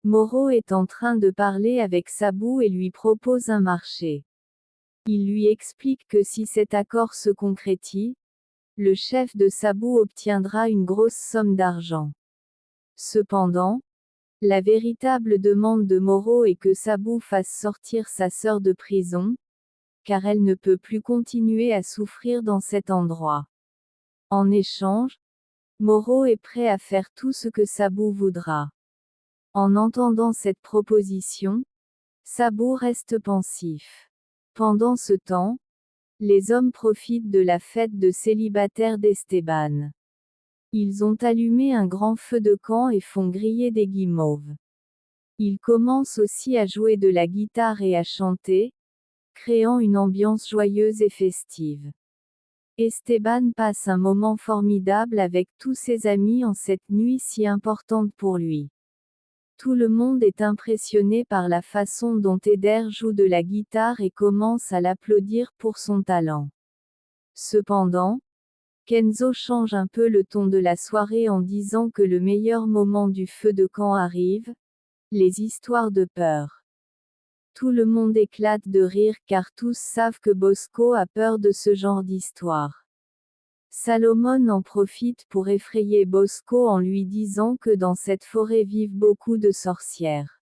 Moreau est en train de parler avec Sabou et lui propose un marché. Il lui explique que si cet accord se concrétise, le chef de Sabou obtiendra une grosse somme d'argent. Cependant, la véritable demande de Moreau est que Sabou fasse sortir sa sœur de prison, car elle ne peut plus continuer à souffrir dans cet endroit. En échange, Moreau est prêt à faire tout ce que Sabou voudra. En entendant cette proposition, Sabou reste pensif. Pendant ce temps, les hommes profitent de la fête de célibataire d'Esteban. Ils ont allumé un grand feu de camp et font griller des guimauves. Ils commencent aussi à jouer de la guitare et à chanter, créant une ambiance joyeuse et festive. Esteban passe un moment formidable avec tous ses amis en cette nuit si importante pour lui. Tout le monde est impressionné par la façon dont Eder joue de la guitare et commence à l'applaudir pour son talent. Cependant, Kenzo change un peu le ton de la soirée en disant que le meilleur moment du feu de camp arrive, les histoires de peur. Tout le monde éclate de rire car tous savent que Bosco a peur de ce genre d'histoire. Salomon en profite pour effrayer Bosco en lui disant que dans cette forêt vivent beaucoup de sorcières.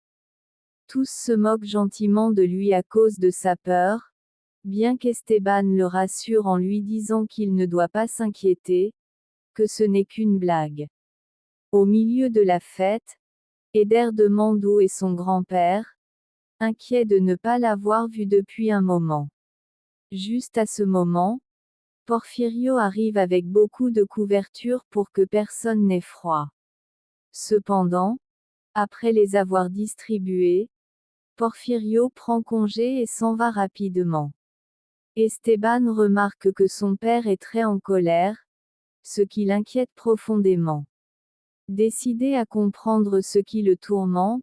Tous se moquent gentiment de lui à cause de sa peur, bien qu'Esteban le rassure en lui disant qu'il ne doit pas s'inquiéter, que ce n'est qu'une blague. Au milieu de la fête, Eder demande où est son grand-père, inquiet de ne pas l'avoir vu depuis un moment. Juste à ce moment, Porfirio arrive avec beaucoup de couvertures pour que personne n'ait froid. Cependant, après les avoir distribuées, Porfirio prend congé et s'en va rapidement. Esteban remarque que son père est très en colère, ce qui l'inquiète profondément. Décidé à comprendre ce qui le tourmente,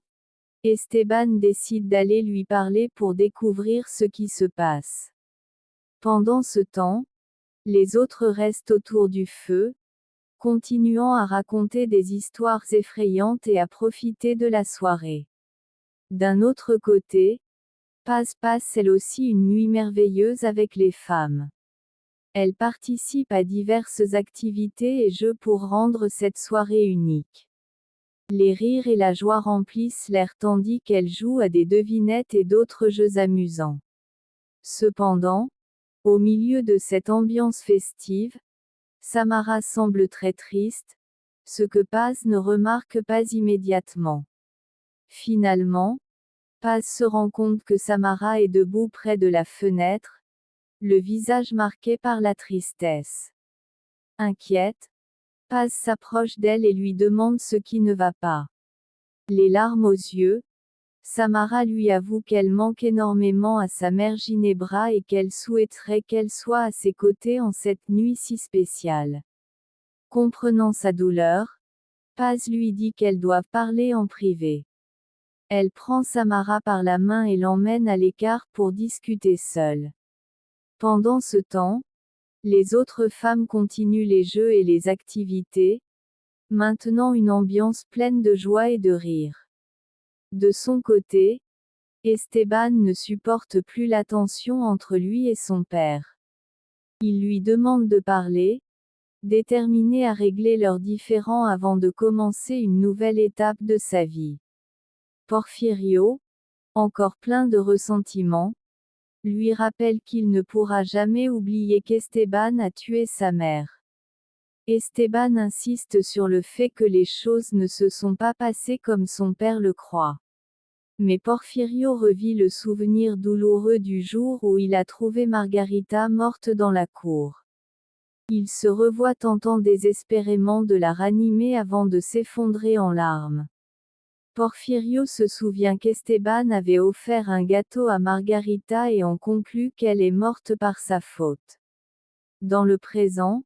Esteban décide d'aller lui parler pour découvrir ce qui se passe. Pendant ce temps, les autres restent autour du feu, continuant à raconter des histoires effrayantes et à profiter de la soirée. D'un autre côté, Paz passe elle aussi une nuit merveilleuse avec les femmes. Elle participe à diverses activités et jeux pour rendre cette soirée unique. Les rires et la joie remplissent l'air tandis qu'elle joue à des devinettes et d'autres jeux amusants. Cependant, au milieu de cette ambiance festive, Samara semble très triste, ce que Paz ne remarque pas immédiatement. Finalement, Paz se rend compte que Samara est debout près de la fenêtre, le visage marqué par la tristesse. Inquiète, Paz s'approche d'elle et lui demande ce qui ne va pas. Les larmes aux yeux, Samara lui avoue qu'elle manque énormément à sa mère Ginebra et qu'elle souhaiterait qu'elle soit à ses côtés en cette nuit si spéciale. Comprenant sa douleur, Paz lui dit qu'elles doivent parler en privé. Elle prend Samara par la main et l'emmène à l'écart pour discuter seule. Pendant ce temps, les autres femmes continuent les jeux et les activités, maintenant une ambiance pleine de joie et de rire. De son côté, Esteban ne supporte plus la tension entre lui et son père. Il lui demande de parler, déterminé à régler leurs différends avant de commencer une nouvelle étape de sa vie. Porfirio, encore plein de ressentiment, lui rappelle qu'il ne pourra jamais oublier qu'Esteban a tué sa mère. Esteban insiste sur le fait que les choses ne se sont pas passées comme son père le croit. Mais Porfirio revit le souvenir douloureux du jour où il a trouvé Margarita morte dans la cour. Il se revoit tentant désespérément de la ranimer avant de s'effondrer en larmes. Porfirio se souvient qu'Esteban avait offert un gâteau à Margarita et en conclut qu'elle est morte par sa faute. Dans le présent,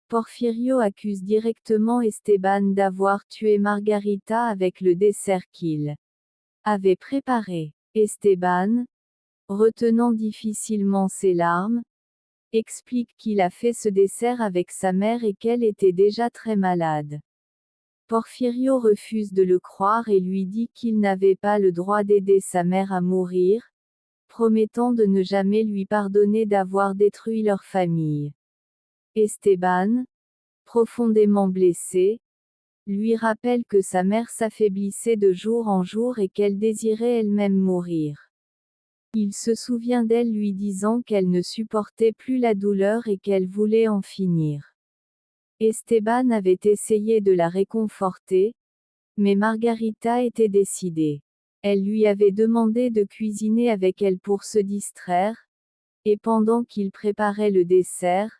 Porfirio accuse directement Esteban d'avoir tué Margarita avec le dessert qu'il avait préparé. Esteban, retenant difficilement ses larmes, explique qu'il a fait ce dessert avec sa mère et qu'elle était déjà très malade. Porfirio refuse de le croire et lui dit qu'il n'avait pas le droit d'aider sa mère à mourir, promettant de ne jamais lui pardonner d'avoir détruit leur famille. Esteban, profondément blessé, lui rappelle que sa mère s'affaiblissait de jour en jour et qu'elle désirait elle-même mourir. Il se souvient d'elle lui disant qu'elle ne supportait plus la douleur et qu'elle voulait en finir. Esteban avait essayé de la réconforter, mais Margarita était décidée. Elle lui avait demandé de cuisiner avec elle pour se distraire, et pendant qu'il préparait le dessert,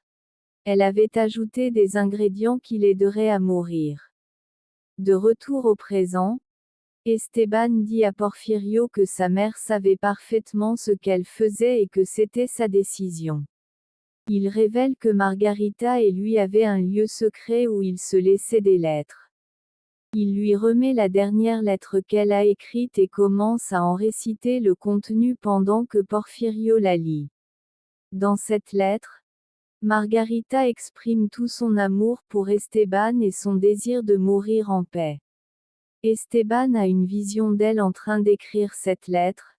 elle avait ajouté des ingrédients qui l'aideraient à mourir. De retour au présent, Esteban dit à Porfirio que sa mère savait parfaitement ce qu'elle faisait et que c'était sa décision. Il révèle que Margarita et lui avaient un lieu secret où ils se laissaient des lettres. Il lui remet la dernière lettre qu'elle a écrite et commence à en réciter le contenu pendant que Porfirio la lit. Dans cette lettre, Margarita exprime tout son amour pour Esteban et son désir de mourir en paix. Esteban a une vision d'elle en train d'écrire cette lettre,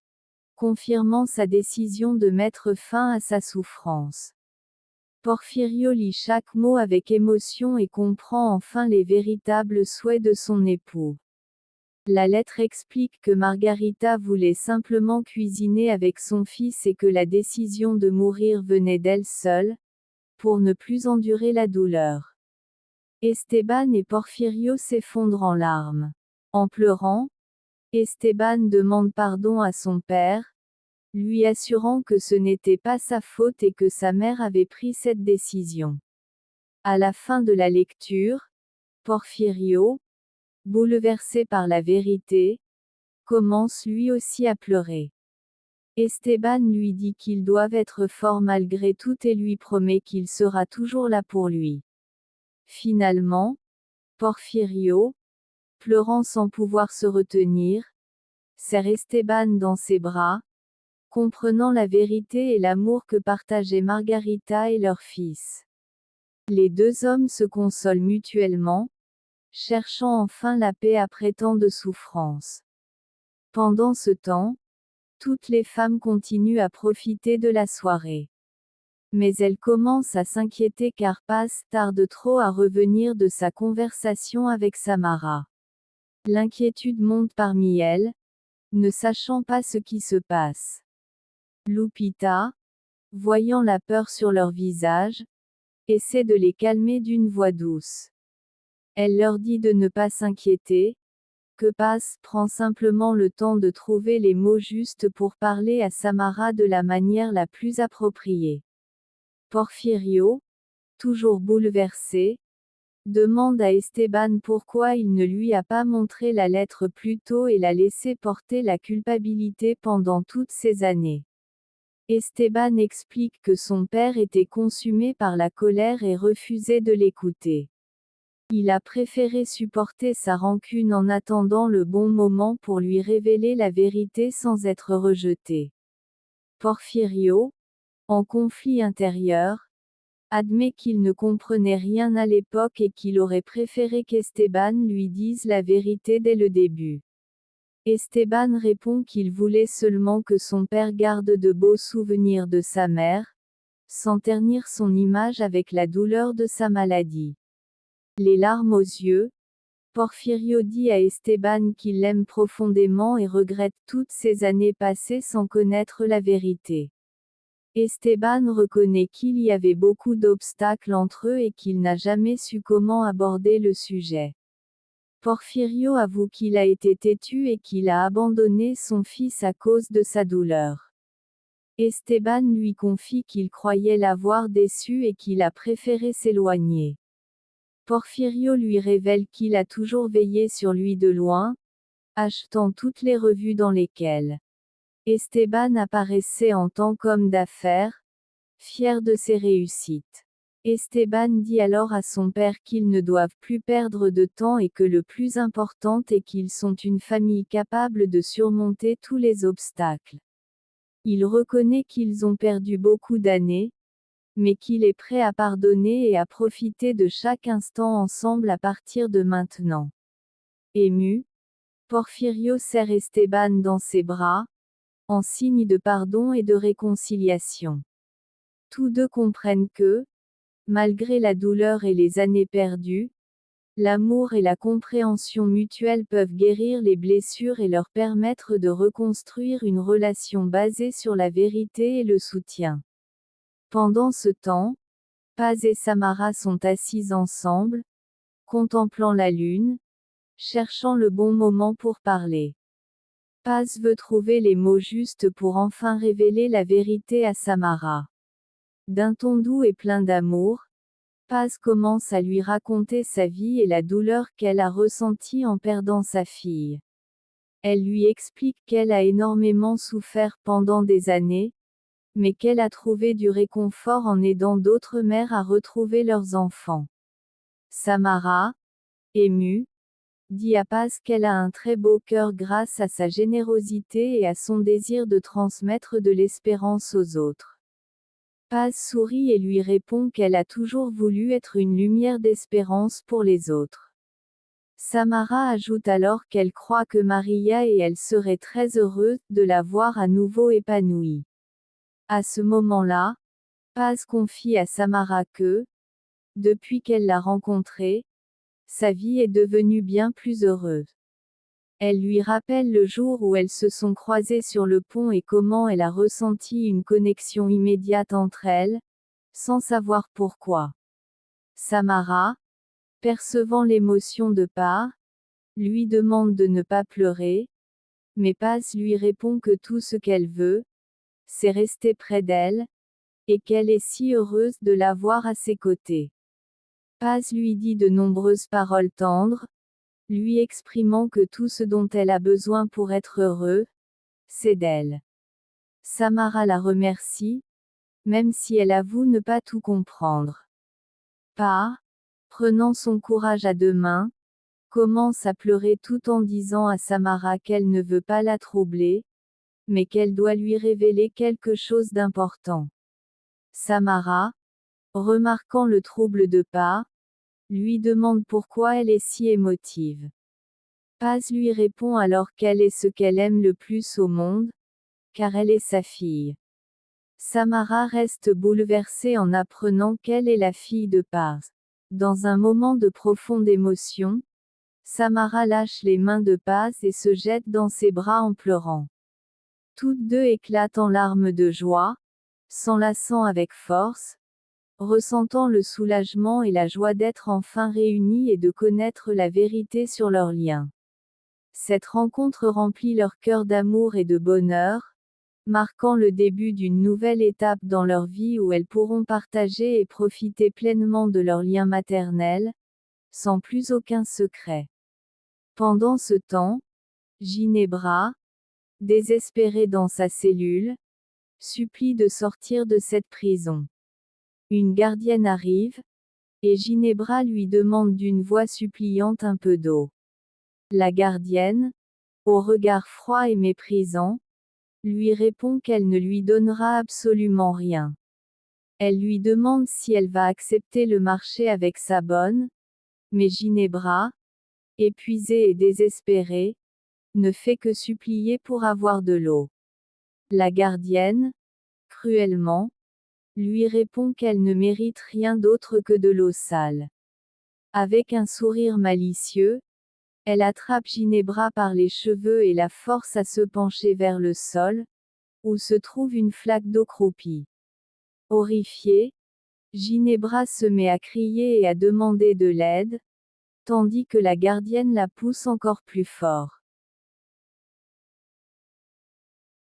confirmant sa décision de mettre fin à sa souffrance. Porfirio lit chaque mot avec émotion et comprend enfin les véritables souhaits de son époux. La lettre explique que Margarita voulait simplement cuisiner avec son fils et que la décision de mourir venait d'elle seule, pour ne plus endurer la douleur. Esteban et Porfirio s'effondrent en larmes. En pleurant, Esteban demande pardon à son père, lui assurant que ce n'était pas sa faute et que sa mère avait pris cette décision. À la fin de la lecture, Porfirio, bouleversé par la vérité, commence lui aussi à pleurer. Esteban lui dit qu'ils doivent être forts malgré tout et lui promet qu'il sera toujours là pour lui. Finalement, Porfirio, pleurant sans pouvoir se retenir, serre Esteban dans ses bras, comprenant la vérité et l'amour que partageaient Margarita et leur fils. Les deux hommes se consolent mutuellement, cherchant enfin la paix après tant de souffrances. Pendant ce temps, toutes les femmes continuent à profiter de la soirée. Mais elles commencent à s'inquiéter car Paz tarde trop à revenir de sa conversation avec Samara. L'inquiétude monte parmi elles, ne sachant pas ce qui se passe. Lupita, voyant la peur sur leur visage, essaie de les calmer d'une voix douce. Elle leur dit de ne pas s'inquiéter, que Paz prend simplement le temps de trouver les mots justes pour parler à Samara de la manière la plus appropriée. Porfirio, toujours bouleversé, demande à Esteban pourquoi il ne lui a pas montré la lettre plus tôt et l'a laissé porter la culpabilité pendant toutes ces années. Esteban explique que son père était consumé par la colère et refusait de l'écouter. Il a préféré supporter sa rancune en attendant le bon moment pour lui révéler la vérité sans être rejeté. Porfirio, en conflit intérieur, admet qu'il ne comprenait rien à l'époque et qu'il aurait préféré qu'Esteban lui dise la vérité dès le début. Esteban répond qu'il voulait seulement que son père garde de beaux souvenirs de sa mère, sans ternir son image avec la douleur de sa maladie. Les larmes aux yeux, Porfirio dit à Esteban qu'il l'aime profondément et regrette toutes ces années passées sans connaître la vérité. Esteban reconnaît qu'il y avait beaucoup d'obstacles entre eux et qu'il n'a jamais su comment aborder le sujet. Porfirio avoue qu'il a été têtu et qu'il a abandonné son fils à cause de sa douleur. Esteban lui confie qu'il croyait l'avoir déçu et qu'il a préféré s'éloigner. Porfirio lui révèle qu'il a toujours veillé sur lui de loin, achetant toutes les revues dans lesquelles Esteban apparaissait en tant qu'homme d'affaires, fier de ses réussites. Esteban dit alors à son père qu'ils ne doivent plus perdre de temps et que le plus important est qu'ils sont une famille capable de surmonter tous les obstacles. Il reconnaît qu'ils ont perdu beaucoup d'années, mais qu'il est prêt à pardonner et à profiter de chaque instant ensemble à partir de maintenant. Ému, Porfirio serre Esteban dans ses bras, en signe de pardon et de réconciliation. Tous deux comprennent que, malgré la douleur et les années perdues, l'amour et la compréhension mutuelle peuvent guérir les blessures et leur permettre de reconstruire une relation basée sur la vérité et le soutien. Pendant ce temps, Paz et Samara sont assises ensemble, contemplant la lune, cherchant le bon moment pour parler. Paz veut trouver les mots justes pour enfin révéler la vérité à Samara. D'un ton doux et plein d'amour, Paz commence à lui raconter sa vie et la douleur qu'elle a ressentie en perdant sa fille. Elle lui explique qu'elle a énormément souffert pendant des années, mais qu'elle a trouvé du réconfort en aidant d'autres mères à retrouver leurs enfants. Samara, émue, dit à Paz qu'elle a un très beau cœur grâce à sa générosité et à son désir de transmettre de l'espérance aux autres. Paz sourit et lui répond qu'elle a toujours voulu être une lumière d'espérance pour les autres. Samara ajoute alors qu'elle croit que Maria et elle seraient très heureuses de la voir à nouveau épanouie. À ce moment-là, Paz confie à Samara que, depuis qu'elle l'a rencontrée, sa vie est devenue bien plus heureuse. Elle lui rappelle le jour où elles se sont croisées sur le pont et comment elle a ressenti une connexion immédiate entre elles, sans savoir pourquoi. Samara, percevant l'émotion de Paz, lui demande de ne pas pleurer, mais Paz lui répond que tout ce qu'elle veut, c'est rester près d'elle, et qu'elle est si heureuse de la voir à ses côtés. Paz lui dit de nombreuses paroles tendres, lui exprimant que tout ce dont elle a besoin pour être heureux, c'est d'elle. Samara la remercie, même si elle avoue ne pas tout comprendre. Paz, prenant son courage à deux mains, commence à pleurer tout en disant à Samara qu'elle ne veut pas la troubler, mais qu'elle doit lui révéler quelque chose d'important. Samara, remarquant le trouble de Paz, lui demande pourquoi elle est si émotive. Paz lui répond alors qu'elle est ce qu'elle aime le plus au monde, car elle est sa fille. Samara reste bouleversée en apprenant qu'elle est la fille de Paz. Dans un moment de profonde émotion, Samara lâche les mains de Paz et se jette dans ses bras en pleurant. Toutes deux éclatent en larmes de joie, s'enlaçant avec force, ressentant le soulagement et la joie d'être enfin réunies et de connaître la vérité sur leur lien. Cette rencontre remplit leur cœur d'amour et de bonheur, marquant le début d'une nouvelle étape dans leur vie où elles pourront partager et profiter pleinement de leur lien maternel, sans plus aucun secret. Pendant ce temps, Ginebra, désespérée dans sa cellule, supplie de sortir de cette prison. Une gardienne arrive, et Ginebra lui demande d'une voix suppliante un peu d'eau. La gardienne, au regard froid et méprisant, lui répond qu'elle ne lui donnera absolument rien. Elle lui demande si elle va accepter le marché avec sa bonne, mais Ginebra, épuisée et désespérée, ne fait que supplier pour avoir de l'eau. La gardienne, cruellement, lui répond qu'elle ne mérite rien d'autre que de l'eau sale. Avec un sourire malicieux, elle attrape Ginebra par les cheveux et la force à se pencher vers le sol, où se trouve une flaque d'eau croupie. Horrifiée, Ginebra se met à crier et à demander de l'aide, tandis que la gardienne la pousse encore plus fort.